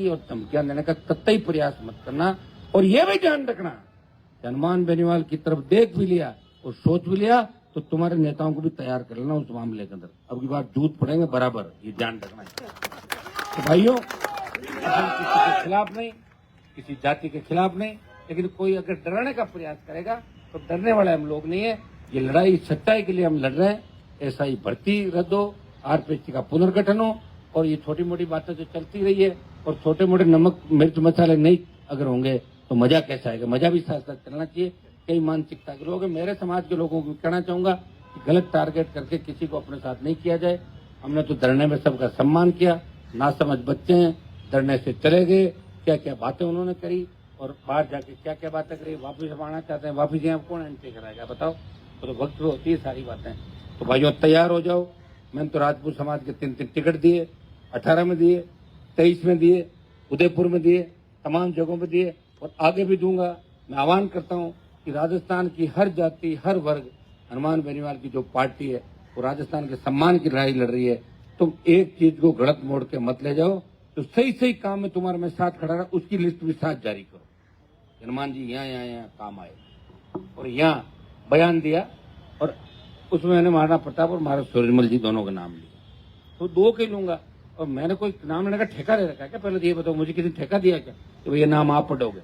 और धमकियां देने का कतई प्रयास मत करना। और ये भी ध्यान रखना, हनुमान बेनीवाल की तरफ देख भी लिया और सोच भी लिया तो तुम्हारे नेताओं को भी तैयार कर लेना उस मामले के अंदर। अब की बार जूत पड़ेंगे बराबर, ये ध्यान रखना है। तो भाइयों, हम किसी के खिलाफ नहीं, किसी जाति के खिलाफ नहीं, लेकिन कोई अगर डराने का प्रयास करेगा तो डरने वाले हम लोग नहीं है। ये लड़ाई सच्चाई के लिए हम लड़ रहे हैं। एसआई भर्ती रद्द हो, आरपीएससी का पुनर्गठन हो, और ये छोटी मोटी बातें जो चलती रही है और छोटे मोटे नमक मिर्च मसाले नहीं अगर होंगे तो मजा कैसा आएगा। मजा भी साथ साथ चलना चाहिए। कई मानसिकता के लोग हैं, मेरे समाज के लोगों को कहना चाहूंगा कि गलत टारगेट करके किसी को अपने साथ नहीं किया जाए। हमने तो धरने में सबका सम्मान किया, ना समझ बच्चे हैं, धरने से चले गए, क्या क्या बातें उन्होंने करी और बाहर जाके क्या क्या बातें करी, वापिस हम आना चाहते हैं, वापिस यहाँ कौन एंट्री कराएगा बताओ। तो वक्त होती है सारी बातें। तो भाइयों तैयार हो जाओ। मैंने तो राजपूत समाज के 3 टिकट दिए, 18 में दिए, 23 में दिए, उदयपुर में दिए, तमाम जगहों में दिए और आगे भी दूंगा। मैं आह्वान करता हूँ कि राजस्थान की हर जाति हर वर्ग, हनुमान बेनीवाल की जो पार्टी है वो राजस्थान के सम्मान की लड़ाई लड़ रही है। तुम एक चीज को गलत मोड़ के मत ले जाओ। तो सही सही काम में तुम्हारे मैं साथ खड़ा रहा, उसकी लिस्ट भी साथ जारी करो। हनुमान जी यहाँ काम आए और यहाँ बयान दिया और उसमें मैंने महाराणा प्रताप और महाराज सूरजमल जी दोनों का नाम लिया, तो 2 के लूंगा। और मैंने कोई नाम लेने का ठेका ले रखा है क्या? पहले तो ये बताओ, मुझे किसी ठेका दिया क्या कि भैया नाम आप पढ़ोगे?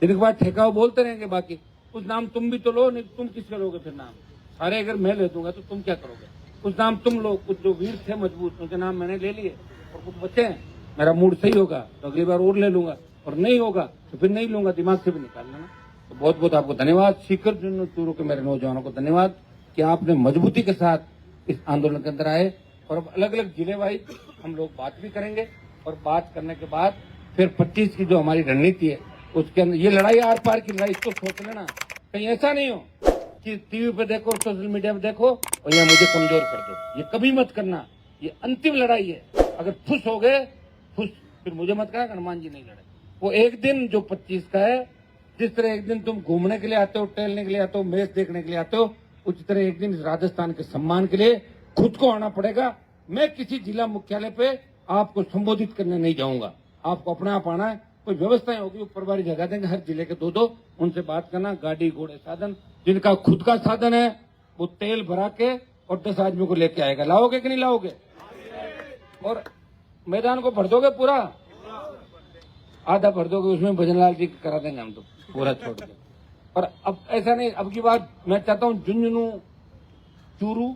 दिन के बाद ठेका वो बोलते रहेंगे। बाकी उस नाम तुम भी तो लो, नहीं तुम किसका लोगे फिर नाम? सारे अगर मैं ले दूंगा तो तुम क्या करोगे? कुछ नाम तुम लोग, कुछ जो वीर थे मजबूत उनके नाम मैंने ले लिए और कुछ बच्चे हैं। मेरा मूड सही होगा तो अगली बार और ले लूंगा, और नहीं होगा तो फिर नहीं लूंगा, दिमाग से भी निकाल लेना। तो बहुत बहुत आपको धन्यवाद। शिखर चूरू के मेरे नौजवानों को धन्यवाद कि आपने मजबूती के साथ इस आंदोलन के अंदर आए। और अब अलग अलग जिले वाइज हम लोग बात भी करेंगे और बात करने के बाद फिर 25 की जो हमारी रणनीति है उसके अंदर ये लड़ाई आर पार की लड़ाई, इसको सोच लेना। कहीं ऐसा नहीं हो कि टीवी पे देखो, सोशल मीडिया पे देखो और यहाँ मुझे कमजोर कर दो, ये कभी मत करना। ये अंतिम लड़ाई है। अगर खुश हो गए खुश, फिर मुझे मत कहना हनुमान जी नहीं लड़े। वो एक दिन जो 25 का है, जिस तरह एक दिन तुम घूमने के लिए आते हो, टहलने के लिए आते हो, मैच देखने के लिए आते हो, उसी तरह एक दिन राजस्थान के सम्मान के लिए खुद को आना पड़ेगा। मैं किसी जिला मुख्यालय पे आपको संबोधित करने नहीं जाऊंगा, आपको अपने आप आना है। कोई व्यवस्थाएं होगी, ऊपर बारी जगह देंगे, हर जिले के 2-2, उनसे बात करना। गाड़ी घोड़े साधन, जिनका खुद का साधन है वो तेल भरा के और 10 आदमी को लेके आएगा। लाओगे कि नहीं लाओगे? और मैदान को भर दोगे पूरा? आधा भर दोगे, उसमें भजनलाल जी करा देंगे हम तो पूरा छोड़ के। और अब ऐसा नहीं, अब की बात मैं चाहता हूँ झुंझुनू, चूरू,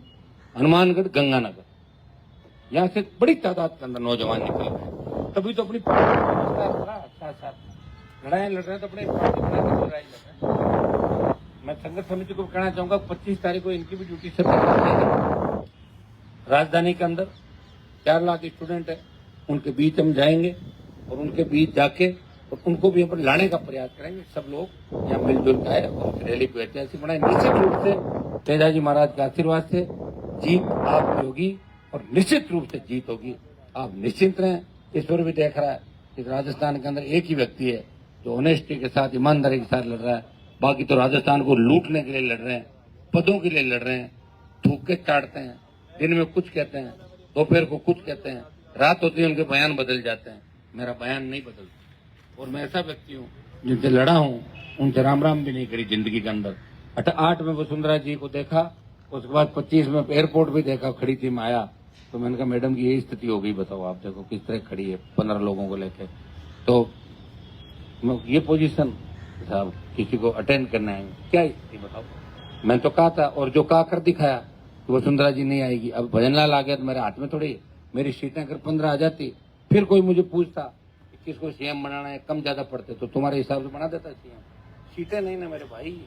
हनुमानगढ़, गंगानगर, यहाँ से बड़ी तादाद के अंदर नौजवान निकल रहे। तभी तो अपनी पार्टी साथ लड़ाई लड़ रहे हैं, तो अपनी पार्टी बना के लड़ाई लड़ रहे हैं। मैं संघर्ष समिति को कहना चाहूंगा 25 तारीख को इनकी भी ड्यूटी से राजधानी के अंदर 4 लाख स्टूडेंट है, उनके बीच हम जाएंगे और उनके बीच जाके और उनको भी अपन लाने का प्रयास करेंगे। सब लोग यहाँ मिलजुल के आए और रैली को ऐतिहासिक बनाए। निश्चित रूप से तेजाजी महाराज के आशीर्वाद से जीत आपकी होगी और निश्चित रूप से जीत होगी। आप निश्चिंत रहें। ईश्वर भी देख रहा है कि राजस्थान के अंदर एक ही व्यक्ति है जो ऑनेस्टी के साथ, ईमानदारी के साथ लड़ रहा है। बाकी तो राजस्थान को लूटने के लिए लड़ रहे हैं, पदों के लिए लड़ रहे हैं, थूक के चाटते हैं। दिन में कुछ कहते हैं, दोपहर को कुछ कहते हैं, रात होती है उनके बयान बदल जाते हैं। मेरा बयान नहीं बदलता और मैं ऐसा व्यक्ति हूँ जिनसे लड़ा हूँ, उनसे राम राम भी नहीं करी जिंदगी के अंदर। 8 में वसुंधरा जी को देखा, उसके बाद 25 में एयरपोर्ट भी देखा, खड़ी थी माया। तो मैंने कहा मैडम की यही स्थिति हो गई, बताओ आप देखो किस तरह खड़ी है 15 लोगों को लेके। तो ये पोजीशन साहब किसी को अटेंड करना है, क्या स्थिति बताओ। मैंने तो कहा था और जो कहा कर दिखाया कि वसुंधरा जी नहीं आएगी। अब भजनलाल आ गया तो मेरे हाथ में थोड़ी, मेरी सीटें अगर 15 आ जाती, फिर कोई मुझे पूछता कि किसको सीएम बनाना है, कम ज्यादा पड़ते तो तुम्हारे हिसाब से बना देता सीएम। सीटें नहीं ना मेरे भाई।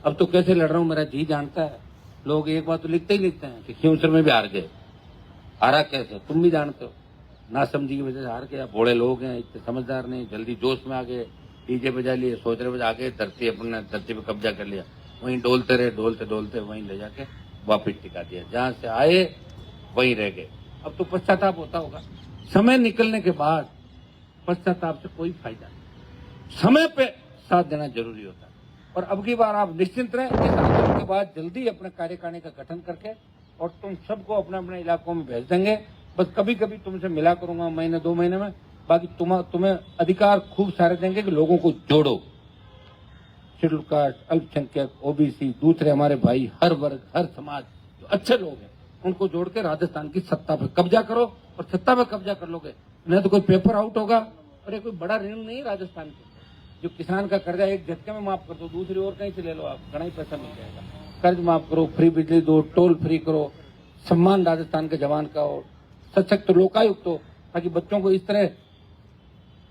अब तो कैसे लड़ रहा हूँ मेरा जी जानता है। लोग एक बात तो लिखते ही लिखते हैं कि खिंवसर में भी हार गए। हारा कैसे तुम भी जानते हो, ना समझी की वजह से हार गया। बूढ़े लोग हैं, इतने समझदार नहीं, जल्दी जोश में आ गए, डीजे बजा लिए, सोच रहे बजे आ गए, धरती पे कब्जा कर लिया। वहीं डोलते रहे, डोलते डोलते वहीं ले जाके वापिस टिका दिया। जहां से आए वहीं रह गए। अब तो पश्चाताप होता होगा। समय निकलने के बाद पश्चाताप से कोई फायदा नहीं, समय पे साथ देना जरूरी होता है। और अब की बार आप निश्चिंत रहें, इस आंदोलन के बाद जल्दी अपने कार्यकारिणी का गठन करके और तुम सबको अपने अपने इलाकों में भेज देंगे। बस कभी कभी तुमसे मिला करूंगा महीने 2 महीने में, बाकी तुम्हें अधिकार खूब सारे देंगे कि लोगों को जोड़ो, शेड्यूल कास्ट, अल्पसंख्यक, ओबीसी, दूसरे हमारे भाई, हर वर्ग, हर समाज जो अच्छे लोग हैं उनको जोड़ के राजस्थान की सत्ता पे कब्जा करो, और सत्ता पे कब्जा कर लोगे नहीं तो कोई पेपर आउट होगा। और ये कोई बड़ा ऋण नहीं राजस्थान के, जो किसान का कर्जा एक झटके में माफ कर दो, दूसरी ओर कहीं से ले लो, आप घना ही पैसा मिल जाएगा। कर्ज माफ करो, फ्री बिजली दो, टोल फ्री करो, सम्मान राजस्थान के जवान का हो, सशक्त लोकायुक्त हो, ताकि बच्चों को इस तरह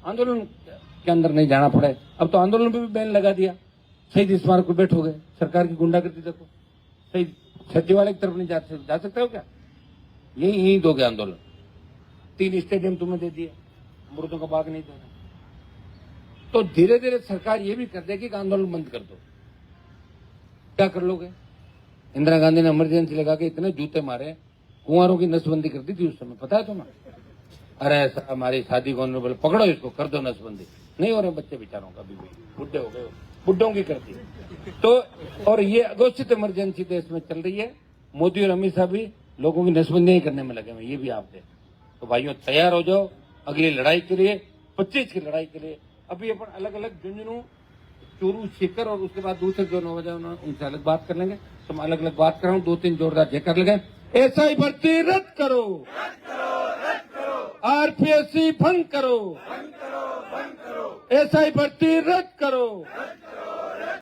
आंदोलन के अंदर नहीं जाना पड़े। अब तो आंदोलन पे भी बैन लगा दिया, शहीद स्मारक पर बैठो गए, सरकार की गुंडागर्दी देखो, शहीद सचिवालय की तरफ नहीं जा सकते हो क्या? यही दोगे आंदोलन। 3 स्टेडियम तुम्हें दे दिए, मुर्दों का बाग नहीं देना। तो धीरे धीरे सरकार ये भी कर देगी कि आंदोलन बंद कर दो। क्या कर लोगे? इंदिरा गांधी ने इमरजेंसी लगा के इतने जूते मारे, कुंवारों की नसबंदी कर दी थी उस समय, पता है तुम्हें? अरे ऐसा हमारी शादी को बोले पकड़ो इसको, कर दो नसबंदी। नहीं हो रहे बच्चे बेचारों का, अभी बुढ़े हो गए, बुढ़ों की कर दी। तो और ये अघोषित इमरजेंसी देश में चल रही है, मोदी और अमित शाह भी लोगों की नसबंदी करने में लगे हुए, ये भी आप देख। तो भाइयों तैयार हो जाओ अगली लड़ाई के लिए, 25 की लड़ाई के लिए। अभी अपन अलग अलग झुंझुनू, चूरू, सीकर और उसके बाद दूसरे जो नौजवान उनसे अलग बात कर लेंगे। तुम अलग अलग बात कर रहा हूँ, 2-3 जोरदार जयकार लगे। एसआई भर्ती रद्द करो, आरपीएससी भंग करो, एसआई भर्ती रद्द करो,